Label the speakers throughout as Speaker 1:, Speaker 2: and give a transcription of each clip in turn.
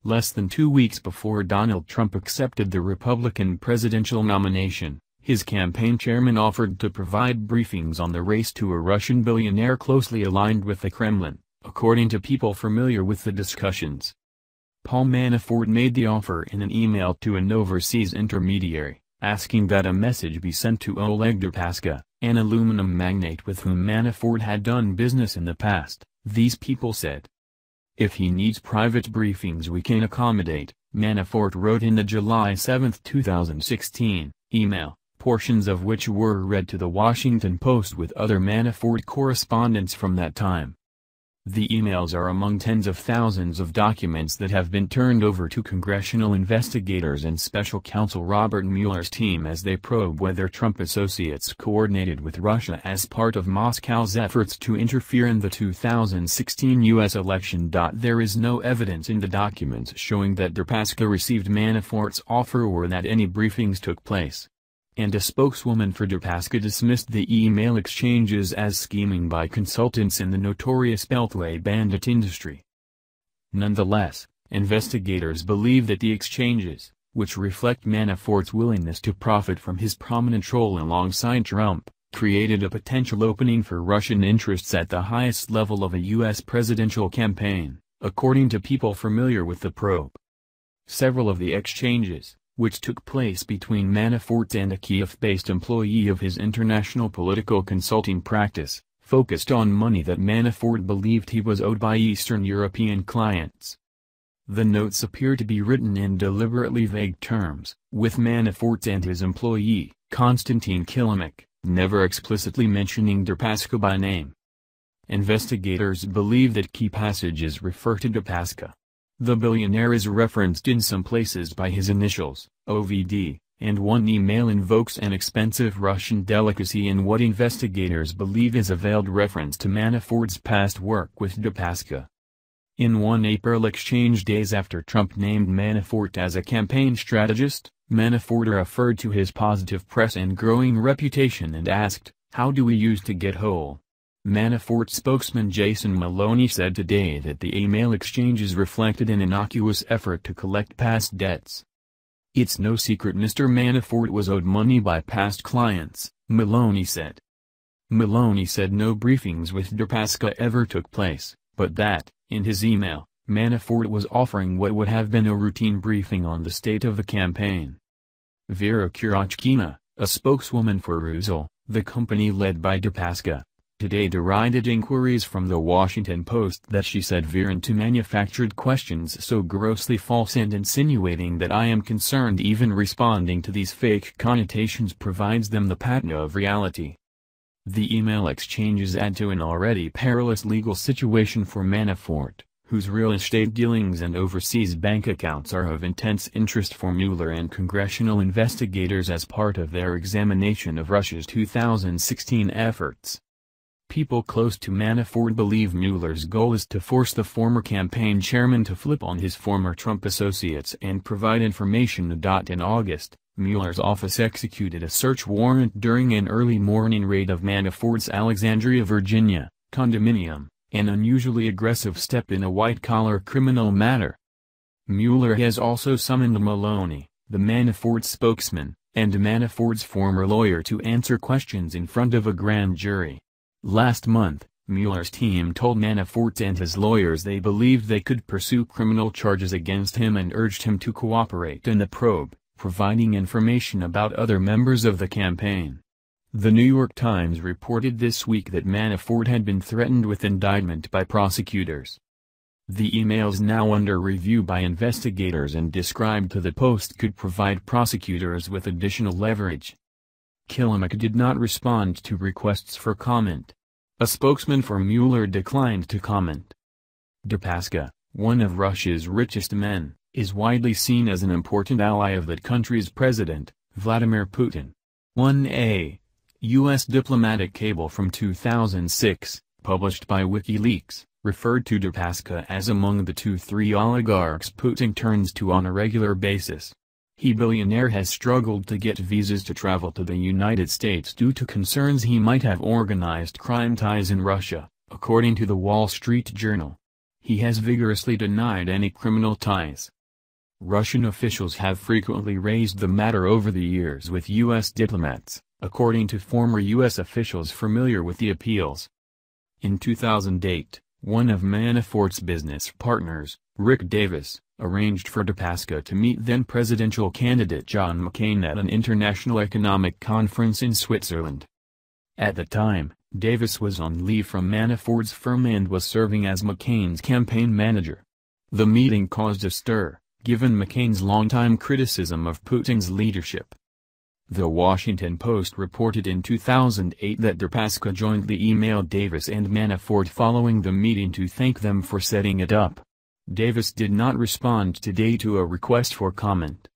Speaker 1: Less than 2 weeks before Donald Trump accepted the Republican presidential nomination, his campaign chairman offered to provide briefings on the race to a Russian billionaire closely aligned with the Kremlin, according to people familiar with the discussions. Paul Manafort made the offer in an email to an overseas intermediary, asking that a message be sent to Oleg Deripaska, an aluminum magnate with whom Manafort had done business in the past, these people said. If he needs private briefings we can accommodate, Manafort wrote in the July 7, 2016, email, portions of which were read to the Washington Post with other Manafort correspondents from that time. The emails are among tens of thousands of documents that have been turned over to congressional investigators and special counsel Robert Mueller's team as they probe whether Trump associates coordinated with Russia as part of Moscow's efforts to interfere in the 2016 U.S. election. There is no evidence in the documents showing that Deripaska received Manafort's offer or that any briefings took place. And a spokeswoman for Deripaska dismissed the email exchanges as scheming by consultants in the notorious Beltway bandit industry. Nonetheless, investigators believe that the exchanges, which reflect Manafort's willingness to profit from his prominent role alongside Trump, created a potential opening for Russian interests at the highest level of a U.S. presidential campaign, according to people familiar with the probe. Several of the exchanges, which took place between Manafort and a Kiev-based employee of his international political consulting practice, focused on money that Manafort believed he was owed by Eastern European clients. The notes appear to be written in deliberately vague terms, with Manafort and his employee, Konstantin Kilimuk, never explicitly mentioning Deripaska by name. Investigators believe that key passages refer to Deripaska. The billionaire is referenced in some places by his initials, OVD, and one email invokes an expensive Russian delicacy in what investigators believe is a veiled reference to Manafort's past work with Deripaska. In one April exchange days after Trump named Manafort as a campaign strategist, Manafort referred to his positive press and growing reputation and asked, "How do we use to get whole?" Manafort spokesman Jason Maloney said today that the email exchanges reflected an innocuous effort to collect past debts. "It's no secret Mr. Manafort was owed money by past clients," Maloney said. Maloney said no briefings with Deripaska ever took place, but that, in his email, Manafort was offering what would have been a routine briefing on the state of the campaign. Vera Kurachkina, a spokeswoman for Rusal, the company led by Deripaska, today derided inquiries from the Washington Post that she said veer into manufactured questions so grossly false and insinuating that I am concerned even responding to these fake connotations provides them the patina of reality. The email exchanges add to an already perilous legal situation for Manafort, whose real estate dealings and overseas bank accounts are of intense interest for Mueller and congressional investigators as part of their examination of Russia's 2016 efforts. People close to Manafort believe Mueller's goal is to force the former campaign chairman to flip on his former Trump associates and provide information. In August, Mueller's office executed a search warrant during an early morning raid of Manafort's Alexandria, Virginia, condominium, an unusually aggressive step in a white-collar criminal matter. Mueller has also summoned Maloney, the Manafort spokesman, and Manafort's former lawyer to answer questions in front of a grand jury. Last month, Mueller's team told Manafort and his lawyers they believed they could pursue criminal charges against him and urged him to cooperate in the probe, providing information about other members of the campaign. The New York Times reported this week that Manafort had been threatened with indictment by prosecutors. The emails now under review by investigators and described to the Post could provide prosecutors with additional leverage. Kilimuk did not respond to requests for comment. A spokesman for Mueller declined to comment. Deripaska, one of Russia's richest men, is widely seen as an important ally of that country's president, Vladimir Putin. 1A. U.S. diplomatic cable from 2006, published by WikiLeaks, referred to Deripaska as among the 2-3 oligarchs Putin turns to on a regular basis. The billionaire has struggled to get visas to travel to the United States due to concerns he might have organized crime ties in Russia, according to the Wall Street Journal. He has vigorously denied any criminal ties. Russian officials have frequently raised the matter over the years with U.S. diplomats, according to former U.S. officials familiar with the appeals. In 2008, one of Manafort's business partners, Rick Davis, arranged for Deripaska to meet then-presidential candidate John McCain at an international economic conference in Switzerland. At the time, Davis was on leave from Manafort's firm and was serving as McCain's campaign manager. The meeting caused a stir, given McCain's longtime criticism of Putin's leadership. The Washington Post reported in 2008 that Deripaska jointly emailed Davis and Manafort following the meeting to thank them for setting it up. Davis did not respond today to a request for comment.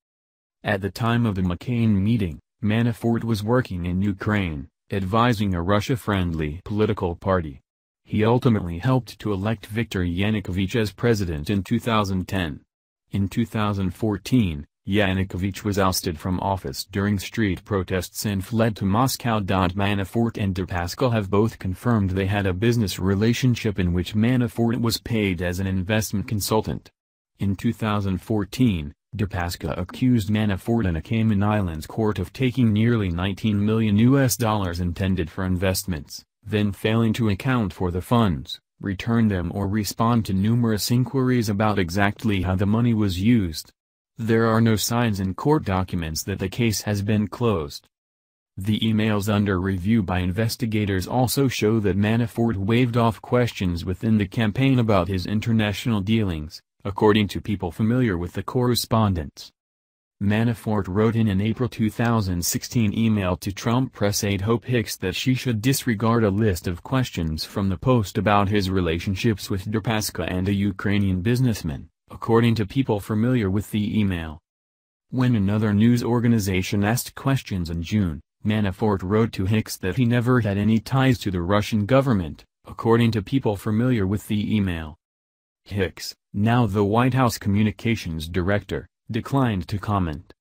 Speaker 1: At the time of the McCain meeting, Manafort was working in Ukraine, advising a Russia-friendly political party. He ultimately helped to elect Viktor Yanukovych as president in 2010. In 2014, Yanukovych was ousted from office during street protests and fled to Moscow. Manafort and Deripaska have both confirmed they had a business relationship in which Manafort was paid as an investment consultant. In 2014, Deripaska accused Manafort in a Cayman Islands court of taking nearly $19 million intended for investments, then failing to account for the funds, return them or respond to numerous inquiries about exactly how the money was used. There are no signs in court documents that the case has been closed. The emails under review by investigators also show that Manafort waved off questions within the campaign about his international dealings, according to people familiar with the correspondence. Manafort wrote in an April 2016 email to Trump press aide Hope Hicks that she should disregard a list of questions from the Post about his relationships with Deripaska and a Ukrainian businessman, according to people familiar with the email. When another news organization asked questions in June, Manafort wrote to Hicks that he never had any ties to the Russian government, according to people familiar with the email. Hicks, now the White House communications director, declined to comment.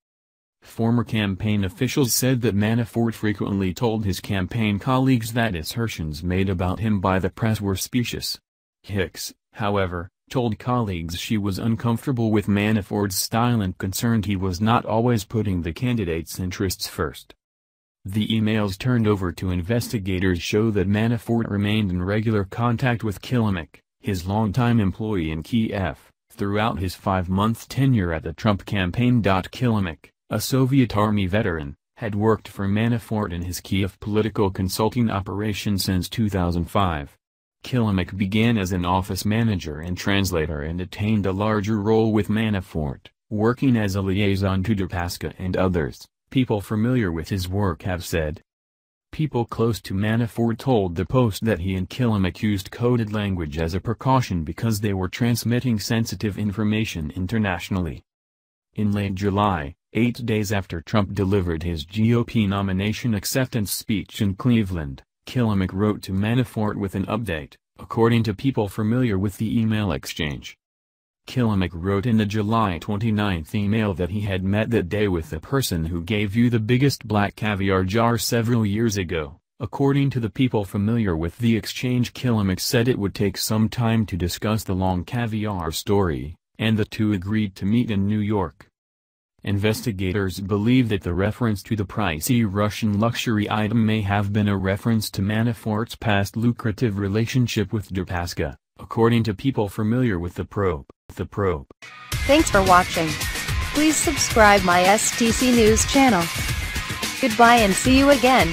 Speaker 1: Former campaign officials said that Manafort frequently told his campaign colleagues that assertions made about him by the press were specious. Hicks, however, told colleagues she was uncomfortable with Manafort's style and concerned he was not always putting the candidate's interests first. The emails turned over to investigators show that Manafort remained in regular contact with Kilimnik, his longtime employee in Kiev, throughout his 5-month tenure at the Trump campaign. Kilimnik, a Soviet Army veteran, had worked for Manafort in his Kiev political consulting operation since 2005. Kilimnik began as an office manager and translator and attained a larger role with Manafort, working as a liaison to Deripaska and others, people familiar with his work have said. People close to Manafort told the Post that he and Kilimnik used coded language as a precaution because they were transmitting sensitive information internationally. In late July, 8 days after Trump delivered his GOP nomination acceptance speech in Cleveland, Kilimnik wrote to Manafort with an update, according to people familiar with the email exchange. Kilimnik wrote in the July 29 email that he had met that day with the person who gave you the biggest black caviar jar several years ago. According to the people familiar with the exchange, Kilimnik said it would take some time to discuss the long caviar story, and the two agreed to meet in New York. Investigators believe that the reference to the pricey Russian luxury item may have been a reference to Manafort's past lucrative relationship with Deripaska, according to people familiar with the probe.
Speaker 2: Thanks for watching. Please subscribe my STC News channel. Goodbye and see you again.